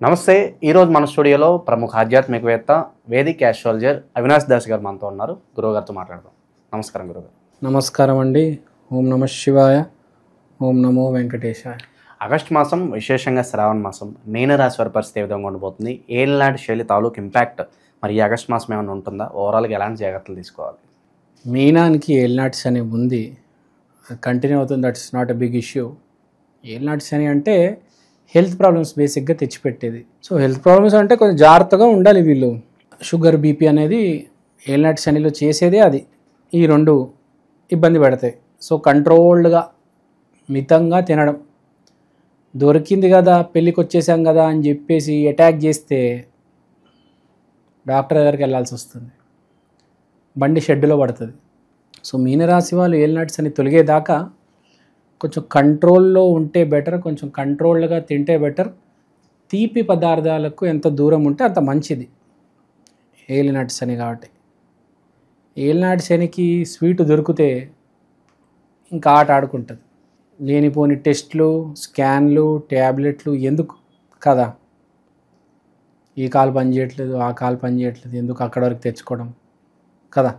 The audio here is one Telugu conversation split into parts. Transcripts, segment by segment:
నమస్తే. ఈరోజు మన స్టూడియోలో ప్రముఖ ఆధ్యాత్మికవేత్త వేదిక్ ఆస్ట్రాలజర్ అవినాష్ దాస్ గారు మనతో ఉన్నారు. గురువుగారితో మాట్లాడదాం. నమస్కారం గురుగారు. నమస్కారం అండి. ఓం నమ శివాయ, ఓం నమో వెంకటేశాయ. ఆగస్టు మాసం, విశేషంగా శ్రావణ మాసం, మీనరాశి వారి పరిస్థితి ఏ విధంగా ఉండబోతుంది? ఏలాంటి శైలి తాలూకు ఇంపాక్ట్ మరి ఈ ఆగస్టు మాసం ఏమైనా ఉంటుందా? ఓవరాల్గా ఎలాంటి జాగ్రత్తలు తీసుకోవాలి? మీనానికి ఏలినాటి శని ఉంది, కంటిన్యూ అవుతుంది. That's not a big issue. ఏలినాటి శని అంటే హెల్త్ ప్రాబ్లమ్స్ బేసిక్గా తెచ్చిపెట్టేది. సో హెల్త్ ప్రాబ్లమ్స్ అంటే కొంచెం జాగ్రత్తగా ఉండాలి. వీళ్ళు షుగర్, బీపీ అనేది ఏలినాటి శనిలో చేసేదే అది. ఈ రెండు ఇబ్బంది పెడతాయి. సో కంట్రోల్డ్గా మితంగా తినడం. దొరికింది కదా, పెళ్ళికి వచ్చేసాం కదా అని చెప్పేసి అటాక్ చేస్తే డాక్టర్ దగ్గరికి వెళ్ళాల్సి వస్తుంది, బండి షెడ్డులో పడుతుంది. సో మీనరాశి వాళ్ళు ఏలినాటి శని తొలగేదాకా కొంచెం కంట్రోల్లో ఉంటే బెటర్, కొంచెం కంట్రోల్డ్గా తింటే బెటర్. తీపి పదార్థాలకు ఎంత దూరం ఉంటే అంత మంచిది ఏలినాటి శని కాబట్టి. ఏలినాటి శనికి స్వీటు దొరికితే ఇంకా ఆట ఆడుకుంటుంది. లేనిపోని టెస్ట్లు, స్కాన్లు, ట్యాబ్లెట్లు ఎందుకు కదా? ఈ కాలు పని చేయట్లేదు, ఆ కాలు పని చేయట్లేదు, ఎందుకు అక్కడ వరకు తెచ్చుకోవడం కదా?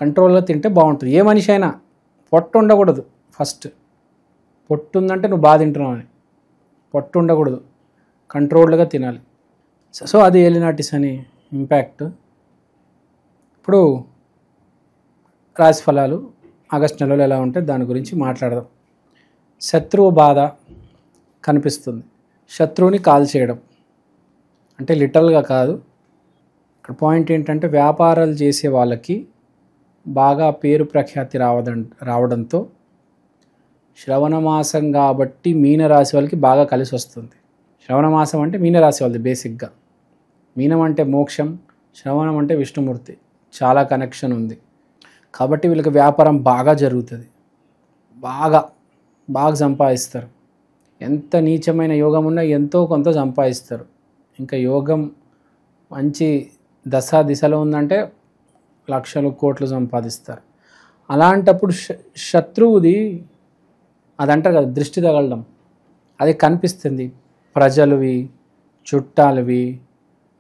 కంట్రోల్గా తింటే బాగుంటుంది. ఏ మనిషి అయినా పొట్టు ఉండకూడదు. ఫస్ట్ పొట్టు ఉందంటే నువ్వు బాగా తింటున్నావు అని. పొట్టు ఉండకూడదు, కంట్రోల్డ్గా తినాలి. సో అది ఏలినాటి శని ఇంపాక్ట్. ఇప్పుడు రాశి ఫలాలు ఆగస్టు నెలలో ఎలా ఉంటే దాని గురించి మాట్లాడదాం. శత్రువు బాధ కనిపిస్తుంది. శత్రువుని కాల్ చేయడం అంటే లిటరల్గా కాదు. ఇక్కడ పాయింట్ ఏంటంటే వ్యాపారాలు చేసే వాళ్ళకి బాగా పేరు ప్రఖ్యాతి రావడంతో శ్రవణమాసం కాబట్టి మీనరాశి వాళ్ళకి బాగా కలిసి వస్తుంది. శ్రవణమాసం అంటే మీనరాశి వాళ్ళది బేసిక్గా. మీనం అంటే మోక్షం, శ్రవణం అంటే విష్ణుమూర్తి, చాలా కనెక్షన్ ఉంది కాబట్టి వీళ్ళకి వ్యాపారం బాగా జరుగుతుంది. బాగా సంపాదిస్తారు. ఎంత నీచమైన యోగం ఉన్నా ఎంతో కొంత సంపాదిస్తారు. ఇంకా యోగం మంచి దిశలో ఉందంటే లక్షలు, కోట్లు సంపాదిస్తారు. అలాంటప్పుడు శత్రువుది అది అంటారు కదా, దృష్టి తగలడం, అది కనిపిస్తుంది. ప్రజలవి, చుట్టాలవి,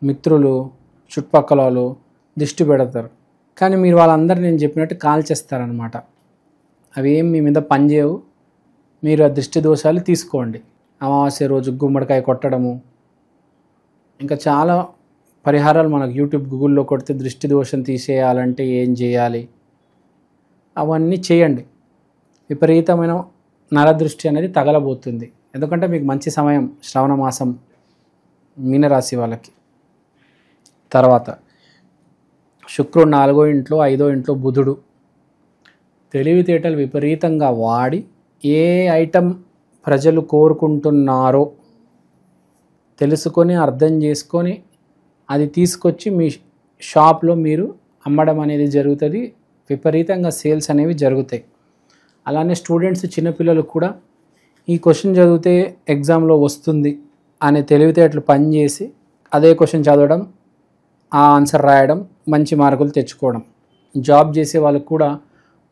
మిత్రులు, చుట్టుపక్కల వాళ్ళు దిష్టి పెడతారు. కానీ మీరు వాళ్ళందరూ నేను చెప్పినట్టు కాల్చేస్తారనమాట. అవి ఏం మీ మీద పనిచేయవు. మీరు ఆ దృష్టి దోషాలు తీసుకోండి. అమావాస్య రోజు గుమ్మడికాయ కొట్టడము, ఇంకా చాలా పరిహారాలు మనకు యూట్యూబ్, గూగుల్లో కొడితే దృష్టి దోషం తీసేయాలంటే ఏం చేయాలి అవన్నీ చేయండి. విపరీతమైన నరదృష్టి అనేది తగలబోతుంది. ఎందుకంటే మీకు మంచి సమయం శ్రావణ మాసం మీనరాశి వాళ్ళకి. తర్వాత శుక్రుడు 4వ ఇంట్లో, 5వ ఇంట్లో బుధుడు. తెలివితేటలు విపరీతంగా వాడి ఏ ఐటెం ప్రజలు కోరుకుంటున్నారో తెలుసుకొని, అర్థం చేసుకొని అది తీసుకొచ్చి మీ షాప్లో మీరు అమ్మడం అనేది జరుగుతుంది. విపరీతంగా సేల్స్ అనేవి జరుగుతాయి. అలానే స్టూడెంట్స్, చిన్నపిల్లలు కూడా ఈ క్వశ్చన్ చదివితే ఎగ్జామ్లో వస్తుంది అనే తెలివితేటలు పనిచేసి అదే క్వశ్చన్ చదవడం, ఆ ఆన్సర్ రాయడం, మంచి మార్కులు తెచ్చుకోవడం. జాబ్ చేసే వాళ్ళకు కూడా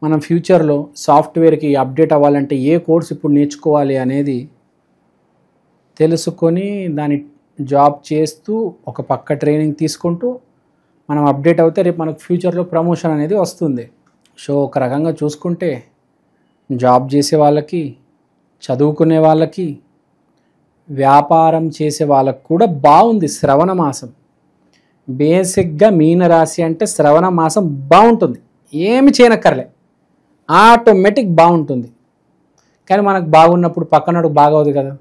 మనం ఫ్యూచర్లో సాఫ్ట్వేర్కి అప్డేట్ అవ్వాలంటే ఏ కోర్స్ ఇప్పుడు నేర్చుకోవాలి అనేది తెలుసుకొని దాని జాబ్ చేస్తూ ఒక పక్క ట్రైనింగ్ తీసుకుంటూ మనం అప్డేట్ అవుతే రేపు మనకు ఫ్యూచర్లో ప్రమోషన్ అనేది వస్తుంది. సో ఒక రకంగా చూసుకుంటే జాబ్ చేసే వాళ్ళకి, చదువుకునే వాళ్ళకి, వ్యాపారం చేసే వాళ్ళకి కూడా బాగుంది శ్రవణ మాసం. బేసిక్గా మీనరాశి అంటే శ్రవణ మాసం బాగుంటుంది. ఏమి చేయనక్కర్లే, ఆటోమేటిక్ బాగుంటుంది. కానీ మనకు బాగున్నప్పుడు పక్కనడు బాగోదు కదా.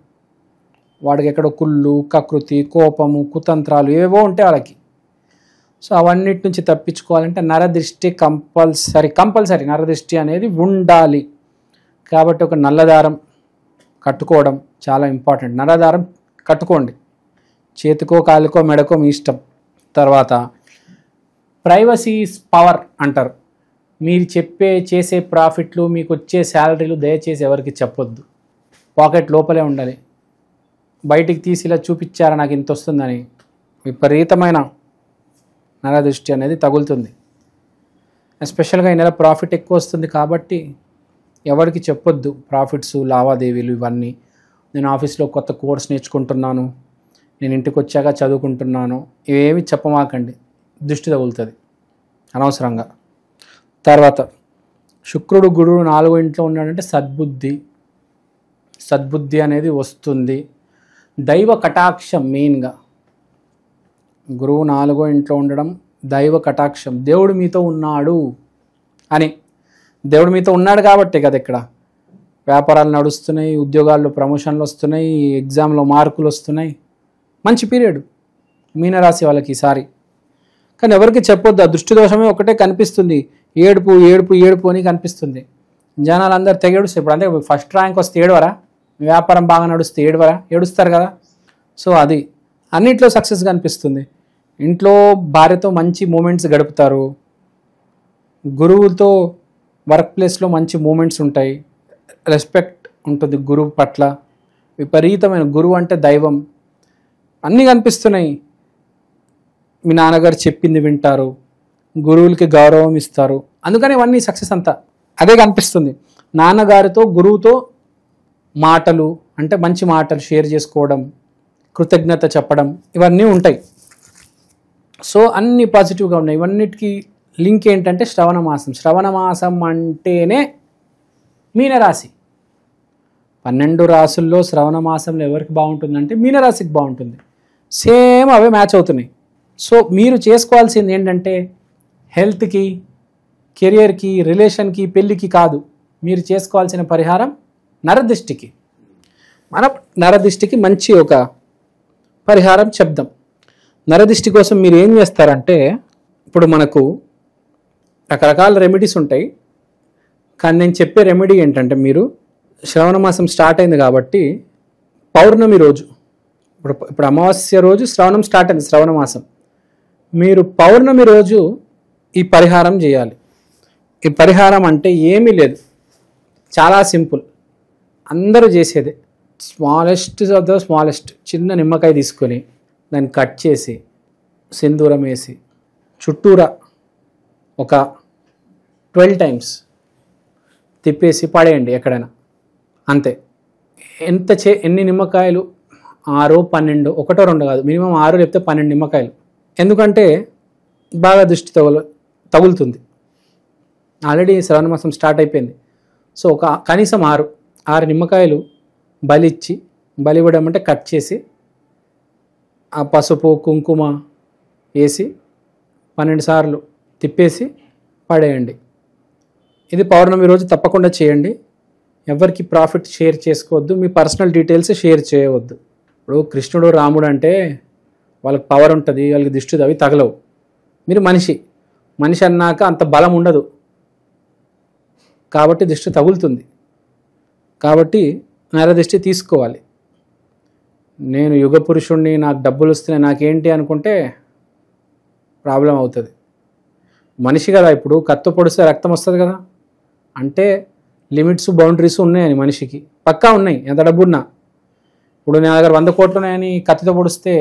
వాడికి ఎక్కడో కుళ్ళు, కకృతి, కోపము, కుతంత్రాలు ఏవో ఉంటాయి వాళ్ళకి. సో అవన్నిటి నుంచి తప్పించుకోవాలంటే నరదృష్టి కంపల్సరీ నరదృష్టి అనేది ఉండాలి. కాబట్టి ఒక నల్లదారం కట్టుకోవడం చాలా ఇంపార్టెంట్. నల్లదారం కట్టుకోండి, చేతికో, కాలుకో, మెడకో మీ ఇష్టం. తర్వాత ప్రైవసీ ఈజ్ పవర్ అంటారు. మీరు చేసే ప్రాఫిట్లు, మీకు వచ్చే శాలరీలు దయచేసి ఎవరికి చెప్పొద్దు. పాకెట్ లోపలే ఉండాలి. బయటికి తీసి ఇలా చూపించారా నాకు ఇంత వస్తుందని విపరీతమైన నరదృష్టి అనేది తగులుతుంది. ఎస్పెషల్గా ఈ నెల ప్రాఫిట్ ఎక్కువ వస్తుంది కాబట్టి ఎవరికి చెప్పొద్దు ప్రాఫిట్స్, లావాదేవీలు ఇవన్నీ. నేను ఆఫీస్లో కొత్త కోర్స్ నేర్చుకుంటున్నాను, నేను ఇంటికి వచ్చాక చదువుకుంటున్నాను, ఇవేమి చెప్పమాకండి, దృష్టి తగులుతుంది అనవసరంగా. తర్వాత శుక్రుడు గురువు 4వ ఇంట్లో ఉన్నాడంటే సద్బుద్ధి అనేది వస్తుంది. దైవ కటాక్షం మెయిన్గా, గురువు 4వ ఇంట్లో ఉండడం దైవ కటాక్షం, దేవుడు మీతో ఉన్నాడు అని. దేవుడు మీతో ఉన్నాడు కాబట్టే కదా ఇక్కడ వ్యాపారాలు నడుస్తున్నాయి, ఉద్యోగాల్లో ప్రమోషన్లు వస్తున్నాయి, ఎగ్జామ్లో మార్కులు వస్తున్నాయి. మంచి పీరియడ్ మీనరాశి వాళ్ళకి ఈసారి. కానీ ఎవరికి చెప్పొద్దు, ఆ దృష్టి దోషమే ఒకటే కనిపిస్తుంది, ఏడుపు ఏడుపు ఏడుపు అని కనిపిస్తుంది. జనాలు అందరు తెగేడుస్తారు. ఇప్పుడు అంటే ఫస్ట్ ర్యాంక్ వస్తే ఏడవరా, వ్యాపారం బాగా నడుస్తే ఏడుస్తారు కదా. సో అది అన్నిట్లో సక్సెస్ కనిపిస్తుంది. ఇంట్లో భార్యతో మంచి మూమెంట్స్ గడుపుతారు, గురువుతో వర్క్ ప్లేస్లో మంచి మూమెంట్స్ ఉంటాయి, రెస్పెక్ట్ ఉంటుంది గురువు పట్ల, విపరీతమైన గురువు అంటే దైవం, అన్నీ కనిపిస్తున్నాయి. మీ నాన్నగారు చెప్పింది వింటారు, గురువులకి గౌరవం ఇస్తారు, అందుకని ఇవన్నీ సక్సెస్ అంతా అదే కనిపిస్తుంది. నాన్నగారితో గురువుతో మాటలు అంటే మంచి మాటలు షేర్ చేసుకోవడం, కృతజ్ఞత చెప్పడం, ఇవన్నీ ఉంటాయి. సో అన్నీ పాజిటివ్గా ఉన్నాయి. ఇవన్నిటికీ లింక్ ఏంటంటే శ్రవణ మాసం అంటేనే మీనరాశి. 12 రాసుల్లో శ్రవణ మాసంలో ఎవరికి బాగుంటుందంటే మీనరాశికి బాగుంటుంది. సేమ్ అవే మ్యాచ్ అవుతున్నాయి. సో మీరు చేసుకోవాల్సింది ఏంటంటే హెల్త్కి, కెరియర్కి, రిలేషన్కి, పెళ్ళికి కాదు, మీరు చేసుకోవాల్సిన పరిహారం నరదిష్టికి. మన నరదిష్టికి మంచి ఒక పరిహారం చెప్దాం. నరదిష్టి కోసం మీరు ఏం చేస్తారంటే, ఇప్పుడు మనకు రకరకాల రెమెడీస్ ఉంటాయి, కానీ నేను చెప్పే రెమెడీ ఏంటంటే, మీరు శ్రవణ మాసం స్టార్ట్ అయింది కాబట్టి పౌర్ణమి రోజు, ఇప్పుడు అమావాస్య రోజు శ్రవణం స్టార్ట్ అయింది, శ్రవణ మాసం, మీరు పౌర్ణమి రోజు ఈ పరిహారం చేయాలి. ఈ పరిహారం అంటే ఏమీ లేదు, చాలా సింపుల్, అందరూ చేసేదే. స్మాలెస్ట్ ఆఫ్ ద స్మాలెస్ట్ చిన్న నిమ్మకాయ తీసుకొని దాన్ని కట్ చేసి సింధూరం వేసి చుట్టూరా ఒక 12 టైమ్స్ తిప్పేసి పడేయండి ఎక్కడైనా, అంతే. ఎన్ని నిమ్మకాయలు, 6, 12, 1, 2 కాదు, మినిమం 6 లేకపోతే 12 నిమ్మకాయలు. ఎందుకంటే బాగా దృష్టి తగులుతుంది. ఆల్రెడీ శ్రవణ మాసం స్టార్ట్ అయిపోయింది. సో కనీసం 6 నిమ్మకాయలు బలివ్వడం అంటే కట్ చేసి ఆ పసుపు కుంకుమ వేసి 12 సార్లు తిప్పేసి పడేయండి. ఇది పౌర్ణమి రోజు తప్పకుండా చేయండి. ఎవరికి ప్రాఫిట్ షేర్ చేసుకోవద్దు, మీ పర్సనల్ డీటెయిల్స్ షేర్ చేయవద్దు. ఇప్పుడు కృష్ణుడు రాముడు అంటే వాళ్ళకి పవర్ ఉంటుంది, వాళ్ళకి దిష్టి అవి తగలవు. మీరు మనిషి అన్నాక అంత బలం ఉండదు కాబట్టి దిష్టి తగులుతుంది. కాబట్టి నరదిష్టి తీసుకోవాలి. నేను యుగ పురుషుణ్ణి, నాకు డబ్బులు వస్తున్నాయి, నాకేంటి అనుకుంటే ప్రాబ్లం అవుతుంది. మనిషి కదా, ఇప్పుడు కత్తి పొడిస్తే రక్తం వస్తుంది కదా, అంటే లిమిట్స్ బౌండరీస్ ఉన్నాయని మనిషికి పక్కా ఉన్నాయి, ఎంత డబ్బు ఉన్నా. ఇప్పుడు నా దగ్గర 100 కోట్లు ఉన్నాయని కత్తితో పొడిస్తే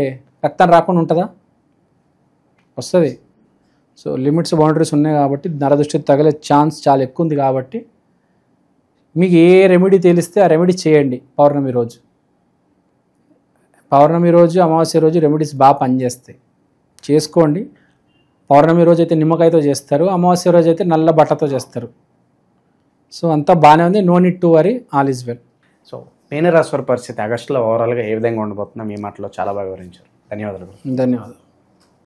రక్తం రాకుండా ఉంటుందా? వస్తుంది. సో లిమిట్స్ బౌండరీస్ ఉన్నాయి కాబట్టి నరదృష్టి తగిలే ఛాన్స్ చాలా ఎక్కువ ఉంది. కాబట్టి మీకు ఏ రెమెడీ తెలిస్తే ఆ రెమెడీ చేయండి. పౌర్ణమి రోజు, అమావాస్య రోజు రెమెడీస్ బాగా పనిచేస్తాయి, చేసుకోండి. పౌర్ణమి రోజు అయితే నిమ్మకాయతో చేస్తారు, అమావాస్య రోజు అయితే నల్ల బట్టతో చేస్తారు. సో అంతా బాగానే ఉంది, no need to worry, all is well. So మీనరాశి వారి పరిస్థితి ఆగస్టులో ఓవరాల్గా ఏ విధంగా ఉండబోతుందో మీ మాటలో చాలా బాగా వివరించారు. ధన్యవాదాలు.